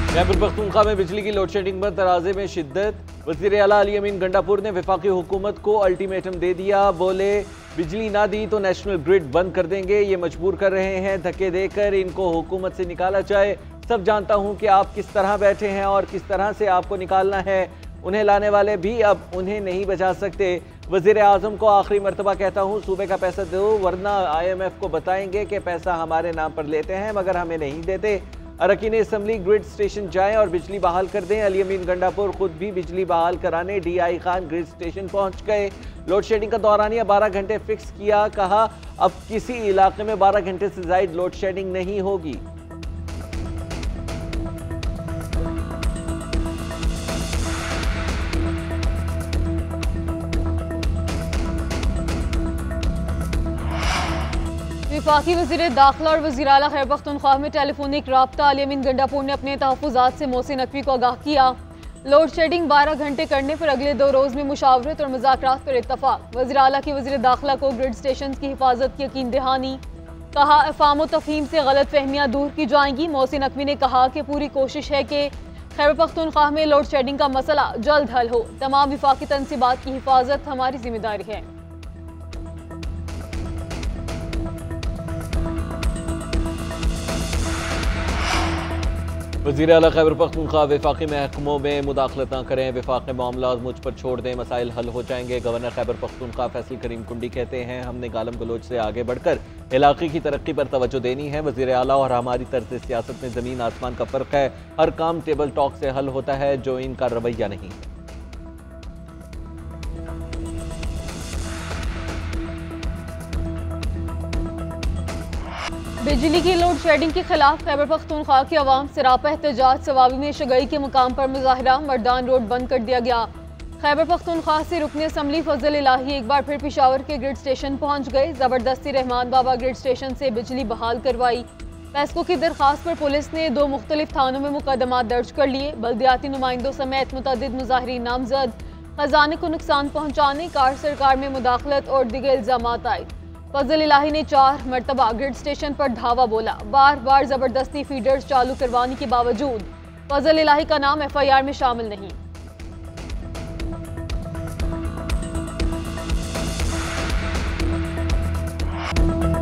खैबर पख्तूनख्वा में बिजली की लोड शेडिंग पर तराजे में शिद्दत। वज़ीर आला अली अमीन गंडापुर ने वफाकी हुकूमत को अल्टीमेटम दे दिया। बोले बिजली ना दी तो नेशनल ग्रिड बंद कर देंगे। ये मजबूर कर रहे हैं, धक्के देकर इनको हुकूमत से निकाला जाए। सब जानता हूं कि आप किस तरह बैठे हैं और किस तरह से आपको निकालना है। उन्हें लाने वाले भी अब उन्हें नहीं बचा सकते। वज़ीर आज़म को आखिरी मरतबा कहता हूँ, सूबे का पैसा दो वरना IMF को बताएंगे कि पैसा हमारे नाम पर लेते हैं मगर हमें नहीं देते। अरकान असम्बली ग्रिड स्टेशन जाएं और बिजली बहाल कर दें। अली अमीन गंडापुर खुद भी बिजली बहाल कराने DI खान ग्रिड स्टेशन पहुंच गए। लोड शेडिंग का दौरानिया 12 घंटे फिक्स किया। कहा अब किसी इलाके में 12 घंटे से ज्यादा लोड शेडिंग नहीं होगी। वफाकी वज़ीर दाखिला और वज़ीर आला खैबर पख्तूनख्वा में टेलीफोनिक राब्ता। अली अमीन गंडापुर ने अपने तहफ़्फ़ुज़ात से मोहसिन नकवी को आगाह किया। लोड शेडिंग 12 घंटे करने पर अगले 2 रोज़ में मुशावरत और मुज़ाकरात पर इत्तफ़ाक़। वज़ीर आला की वज़ीर दाखिला को ग्रिड स्टेशन की हिफाजत की यकीन दहानी। कहा अफ़ाम व तफ़हीम से गलत फहमियाँ दूर की जाएंगी। मोहसिन नकवी ने कहा कि पूरी कोशिश है कि खैबर पख्तूनख्वा में लोड शेडिंग का मसला जल्द हल हो। तमाम वफाकी तनसीबात की हिफाजत हमारी जिम्मेदारी है। वज़ीर आला खैबर पख्तूनख्वा वफाकी महकमों में मुदाखलत न करें। वफाकी मामला मुझ पर छोड़ दें, मसाइल हल हो जाएंगे। गवर्नर खैबर पख्तूनख्वा फैसल करीम कुंडी कहते हैं हमने गालम गलोच से आगे बढ़कर इलाके की तरक्की पर तवज्जो देनी है। वज़ीर आला और हमारी तर्ज सियासत में ज़मीन आसमान का फ़र्क है। हर काम टेबल टॉक से हल होता है, जो इनका रवैया नहीं है। बिजली की लोड शेडिंग के खिलाफ खैबर पख्तूनख्वा की अवाम सरापा एहतजाज। सवाबी में शगई के मुकाम पर मुजाहरा। मर्दान रोड बंद कर दिया गया। खैबर पख्तूनख्वा से रुकने असम्बली फजल इलाही एक बार फिर पिशावर के ग्रिड स्टेशन पहुंच गए। जबरदस्ती रहमान बाबा ग्रिड स्टेशन से बिजली बहाल करवाई। पैसकों की दरखास्त पर पुलिस ने 2 मुख्तलिफ थानों में मुकदमा दर्ज कर लिए। बल्दियाती नुमाइंदों समेत मुतअद्दिद मुजाहिरीन नामजद। खजाने को नुकसान पहुंचाने, कार सरकार में मुदाखलत और दीगर इल्जामात आए। फजल इलाही ने 4 मरतबा ग्रिड स्टेशन पर धावा बोला। बार बार जबरदस्ती फीडर्स चालू करवाने के बावजूद फजल इलाही का नाम FIR में शामिल नहीं।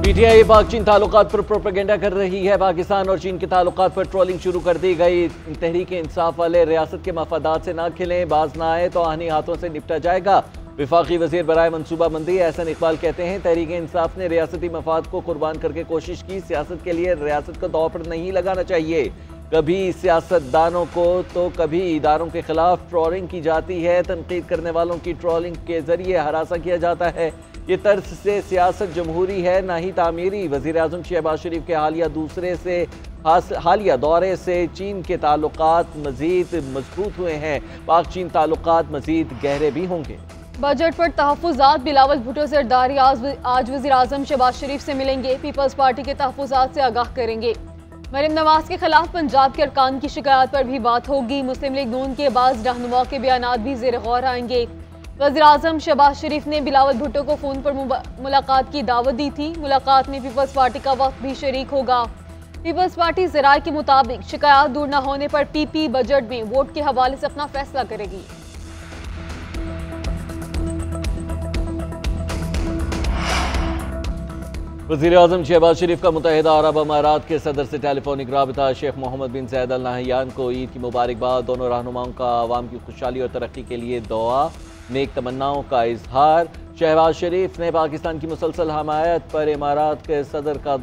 PTI पाक चीन ताल्लुकात पर प्रोपेगेंडा कर रही है। पाकिस्तान और चीन के ताल्लुकात पर ट्रोलिंग शुरू कर दी गई। तहरीक इंसाफ वाले रियासत के मफादात से ना खिलें, बाज ना आए तो आहनी हाथों से निपटा जाएगा। वफाकी वज़ीर बराए मनसूबाबंदी एहसन इकबाल कहते हैं तहरीक इंसाफ ने रियासती मफाद को कुर्बान करके कोशिश की। सियासत के लिए रियासत को दांव पर नहीं लगाना चाहिए। कभी सियासतदानों को तो कभी इदारों के खिलाफ ट्रोलिंग की जाती है। तनकीद करने वालों की ट्रोलिंग के जरिए हरासा किया जाता है। ये तर्ज से सियासत जमहूरी है ना ही तामीरी। वज़ीर आज़म शहबाज शरीफ के हालिया दौरे से चीन के ताल्लुकात मज़ीद मजबूत हुए हैं। पाक चीन ताल्लुकात मज़ीद गहरे भी होंगे। बजट पर तहफ़्फ़ुज़ात। बिलावल भुट्टो ज़रदारी आज वज़ीर आज़म शहबाज शरीफ से मिलेंगे। पीपल्स पार्टी के तहफ़्फ़ुज़ात से आगाह करेंगे। मरीम नवाज के खिलाफ पंजाब के अरकान की शिकायत पर भी बात होगी। मुस्लिम लीग नून के बाज़ रहनुमाओं के बयानात भी ज़ेर गौर आएंगे। वज़ीर आज़म शहबाज शरीफ ने बिलावल भुट्टो को फ़ोन पर मुलाकात की दावत दी थी। मुलाकात में पीपल्स पार्टी का वक्त भी शरीक होगा। पीपल्स पार्टी ज़राए के मुताबिक शिकायत दूर न होने पर PP बजट में वोट के हवाले से अपना फैसला करेगी। वज़ीर आज़म शहबाज शरीफ का मुत्तहिदा अरब अमारात के सदर से टेलीफोनिक राबिता। शेख मोहम्मद बिन ज़ायद अल नहयान को ईद की मुबारकबाद। दोनों रहनुमाओं का आवाम की खुशहाली और तरक्की के लिए दुआ, नेक तमन्नाओं का इजहार। शहबाज शरीफ ने पाकिस्तान की मुसलसल हमायत पर इमारात के सदर का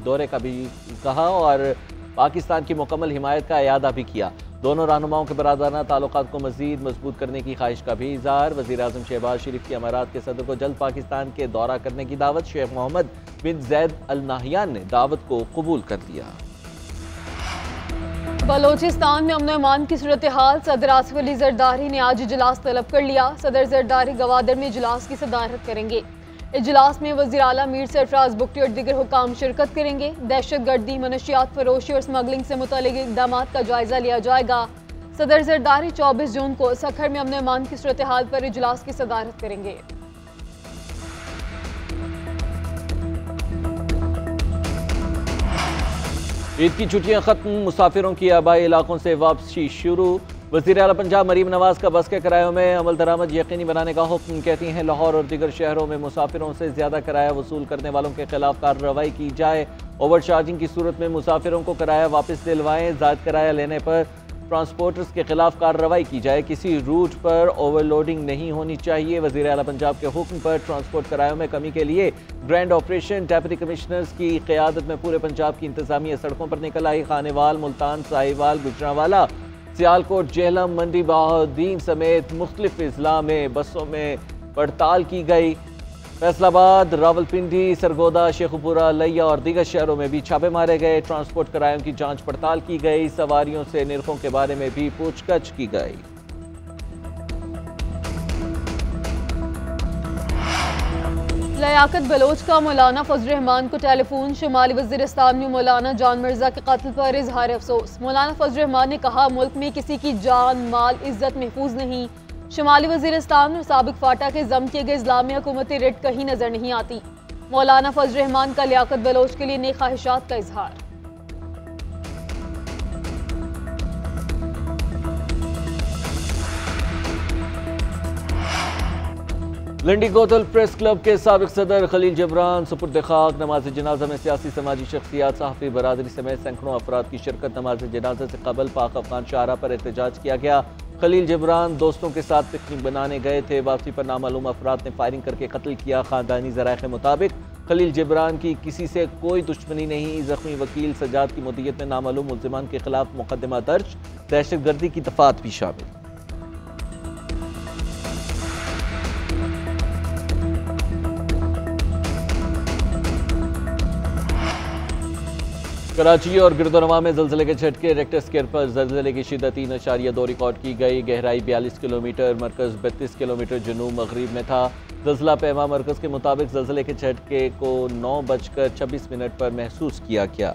दौरे का भी कहा और पाकिस्तान की मुकम्मल हिमायत का इयादा भी किया। दोनों रहनुमाओं के बरादराना ताल्लुकात को मज़ीद मजबूत करने की ख्वाहिश का भी इज़हार। वज़ीर आज़म शहबाज शरीफ की अमारात के सदर को जल्द पाकिस्तान के दौरा करने की दावत। शेख मोहम्मद बिन ज़ायद अल नहयान ने दावत को कबूल कर लिया। बलोचिस्तान में अमन अमान की सूरत हाल। सदर आसिफ अली ज़रदारी ने आज इजलास तलब कर लिया। सदर ज़रदारी गवादर में इजलास की सदारत करेंगे। इजलास में वज़ीर आला मीर सरफराज बुगटी और दीगर हुकाम शिरकत करेंगे। दहशत गर्दी, मनशियात फरोशी और स्मगलिंग से मुतल्लिक़ इक़दामात का जायजा लिया जाएगा। सदर ज़रदारी 24 जून को सखर में अमन अमान की सूरत हाल पर इजलास की सदारत करेंगे। ईद की छुट्टियां खत्म, मुसाफिरों की आबाई इलाकों से वापसी शुरू। वज़ीर आला पंजाब मरीम नवाज का बस के किरायों में अमल दरामद यकीनी बनाने का हुक्म। कहती हैं लाहौर और दीगर शहरों में मुसाफिरों से ज़्यादा किराया वसूल करने वालों के खिलाफ कार्रवाई की जाए। ओवर चार्जिंग की सूरत में मुसाफिरों को किराया वापस दिलवाएं। ज़ायद किराया लेने पर ट्रांसपोर्टर्स के खिलाफ कार्रवाई की जाए। किसी रूट पर ओवरलोडिंग नहीं होनी चाहिए। वज़ीर आला पंजाब के हुक्म पर ट्रांसपोर्ट किरायों में कमी के लिए ग्रैंड ऑपरेशन। डेप्यूटी कमिश्नर्स की क़यादत में पूरे पंजाब की इंतजामिया सड़कों पर निकल आई। खानेवाल, मुल्तान, साहिवाल, गुजरांवाला, सियालकोट, जेहलम, मंडी बहाउद्दीन समेत मुख्तलिफ अजला में बसों में पड़ताल की गई। फैसलाबाद, रावलपिंडी, सरगोदा, शेखुपुरा, लिया और दीगर शहरों में भी छापे मारे गए। ट्रांसपोर्ट किरायों की जांच पड़ताल की गई। सवारियों से निर्खों के बारे में भी पूछताछ की गई। लियाकत बलोच का मौलाना फजल रहमान को टेलीफोन। शुमाली वज़ीरिस्तान में मौलाना जान मिर्जा के कत्ल पर इजहार अफसोस। मौलाना फजल रहमान ने कहा, मुल्क में किसी की जान, माल, इज्जत महफूज नहीं। शुमाली वज़ीरिस्तान और साबिक फाटा के जम किए गए इस्लामी हुकूमती रिट कहीं नजर नहीं आती। मौलाना फजल रहमान का लियाकत बलोच के लिए नई ख्वाहिशात का इजहार। लंडी कोतल प्रेस क्लब के साबिक सदर खलील जबरान सुपुर्द खाक। नमाज जनाजा में सियासी समाजी शख्सियात, सहाफ़ी बरादरी समेत सैकड़ों अफराद की शिरकत। नमाज जनाजा से कबल पाक अफगान शाहरा पर एहतजाज किया गया। खलील जबरान दोस्तों के साथ पिकनिक बनाने गए थे। वापसी पर नामालूम अफराद ने फायरिंग करके कत्ल किया। खानदानी ज़राए के मुताबिक खलील जबरान की किसी से कोई दुश्मनी नहीं। जख्मी वकील सजाद की मुद्दियत में नामालूम मुल्ज़िमान के खिलाफ मुकदमा दर्ज। दहशतगर्दी की दफात भी शामिल। कराची और गिरदोनवा में ज़लज़ले के झटके। रेक्टर स्केल पर ज़लज़ले की शिद्दत 3.2 रिकॉर्ड की गई। गहराई 42 किलोमीटर, मरकज़ 32 किलोमीटर जनूब मगरिब में था। ज़लज़ला पैमा मरकज़ के मुताबिक ज़लज़ले के झटके को 9:26 पर महसूस किया गया।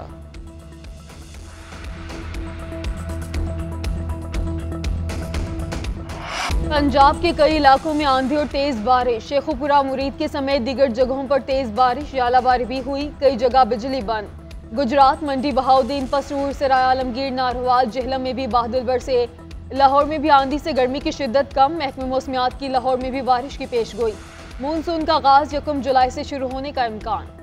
पंजाब के कई इलाकों में आंधी और तेज बारिश। शेखुपुरा, मुरीद के समेत दीगर जगहों पर तेज बारिश, यालाबारी भी हुई। कई जगह बिजली बंद। गुजरात, मंडी बहाउद्दीन, पसरूर, सराय आलमगीर, नारवाल, जेहलम में भी बादल बरसे। लाहौर में भी आंधी से गर्मी की शिद्दत कम। महकमे मौसमियात की लाहौर में भी बारिश की पेशगोई। मानसून का आगाज 1 जुलाई से शुरू होने का इम्कान।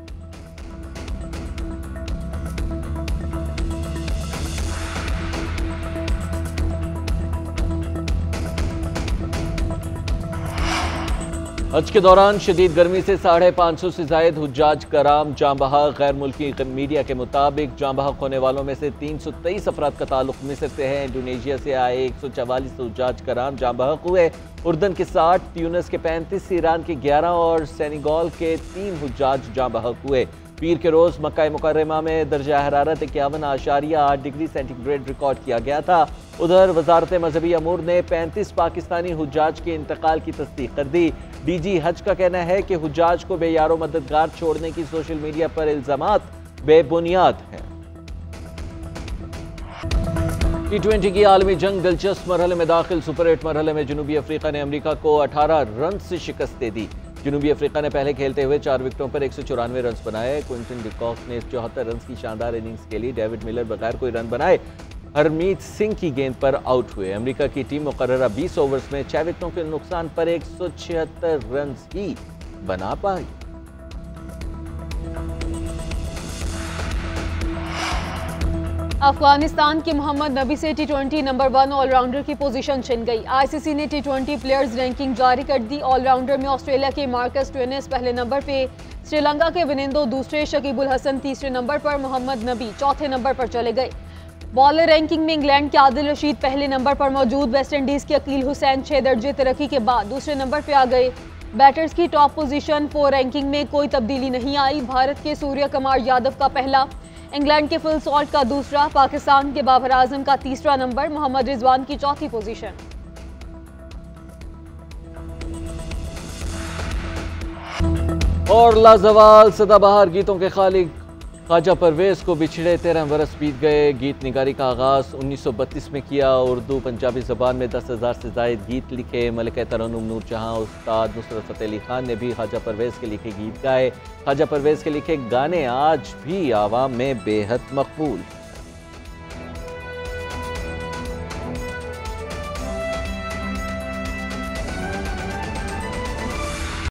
हज के दौरान शदीद गर्मी से 550 से जायद हुज्जाज कराम जाँ बहक। गैर मुल्की मीडिया के मुताबिक जाँ बहक होने वालों में से 323 अफराद का ताल्लुक मिस्र से है। इंडोनेशिया से आए 144 हुज्जाज कराम जाँ बहक हुए। उर्दन के 60, ट्यूनिस के 35, ईरान के 11 और सेनेगल के 3 हुज्जाज जाँ बहक हुए। पीर के रोज़ मक्का मुकर्रमा में दर्जा हरारत 51.8 डिग्री सेंटीग्रेड रिकॉर्ड किया गया था। उधर वजारत मजहबी अमूर ने 35 पाकिस्तानी हुज्जाज के इंतकाल की तस्दीक कर दी। डीजी हज का कहना है कि हुज्जाज को बेयारो मददगार छोड़ने की सोशल मीडिया पर इल्जामात बेबुनियाद हैं। T20 की आलमी जंग दिलचस्प मरहले में दाखिल। सुपर 8 मरहले में जनूबी अफ्रीका ने अमरीका को 18 रन से शिकस्त दे दी। जनूबी अफ्रीका ने पहले खेलते हुए 4 विकेटों पर 194 रन बनाए। क्विंटन डिकॉक ने 74 रन की शानदार इनिंग्स के लिए डेविड मिलर बगैर कोई रन बनाए हरमीत सिंह की गेंद पर आउट हुए। अमेरिका की टीम मुकर्ररा 20 ओवर्स में 6 विकेटों के नुकसान पर 176 रन ही बना पाई। अफगानिस्तान के मोहम्मद नबी से T20 नंबर 1 ऑलराउंडर की पोजीशन छिन गई। आईसीसी ने T20 प्लेयर्स रैंकिंग जारी कर दी। ऑलराउंडर में ऑस्ट्रेलिया के मार्कस ट्वेनेस पहले नंबर पे, श्रीलंका के विनिंदो दूसरे, शकीबुल हसन तीसरे नंबर पर, मोहम्मद नबी चौथे नंबर पर चले गए। बॉलर रैंकिंग में इंग्लैंड के आदिल रशीद पहले नंबर पर मौजूद। वेस्ट इंडीज के अकील हुसैन 6 दर्जे तरक्की के बाद दूसरे नंबर पर आ गए। बैटर्स की टॉप पोजीशन 4 रैंकिंग में कोई तब्दीली नहीं आई। भारत के सूर्य कुमार यादव का पहला, इंग्लैंड के फिल सॉल्ट का दूसरा, पाकिस्तान के बाबर आजम का तीसरा नंबर, मोहम्मद रिजवान की चौथी पोजीशन। और लाजवाल सदाबहार गीतों के खालिक ख्वाजा परवेज को बिछड़े 13 बरस बीत गए। गीत निगारी का आगाज 1932 में किया। उर्दू पंजाबी ज़बान में 10,000 से ज़ायद गीत लिखे। मलिका तरन्नुम नूर जहां, उस्ताद नुसरत फ़तेह अली खान ने भी ख्वाजा परवेज के लिखे गीत गाए। ख्वाजा परवेज के लिखे गाने आज भी आवाम में बेहद मकबूल।